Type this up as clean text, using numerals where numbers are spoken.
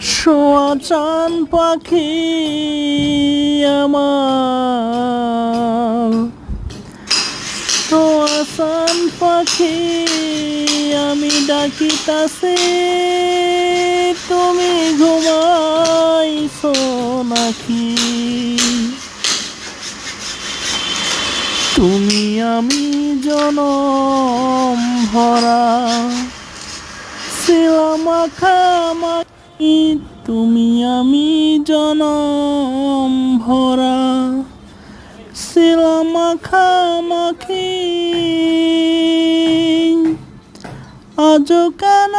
সোয়া চান পাখি আমার, সোয়া চান পাখি আমি ডাকিতাছি, তুমি ঘুমাইছো নাকি? তুমি আমি জনম ভরা ছিলাম মাখামাখি, তুমি আমি জনম ভরা ছিলাম মাখামাখি। আজও কেন